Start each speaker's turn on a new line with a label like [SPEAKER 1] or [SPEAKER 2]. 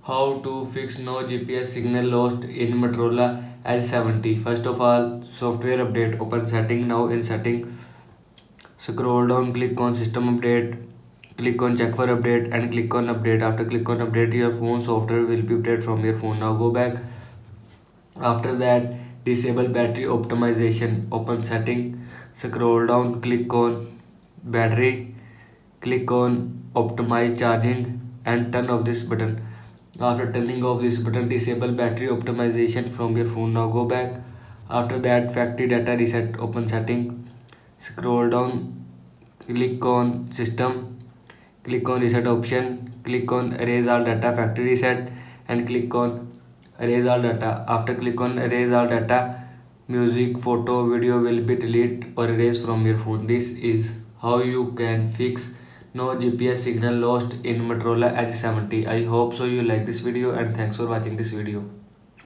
[SPEAKER 1] How to fix no GPS signal lost in Motorola H70. First of all, software update. Open setting. Now in setting, scroll down, click on system update, click on check for update and click on update. After click on update, your phone software will be updated from your phone. Now go back. After that, disable battery optimization. Open setting, scroll down, click on battery, click on optimize charging and turn off this button. After turning off this button, disable battery optimization from your phone. Now go back. After that, factory data reset. Open setting, scroll down, click on system, click on reset option, click on erase all data, factory reset and click on erase all data. After click on erase all data, music, photo, video will be deleted or erased from your phone. This is how you can fix no GPS signal lost in Motorola H70. I hope so you like this video and thanks for watching this video.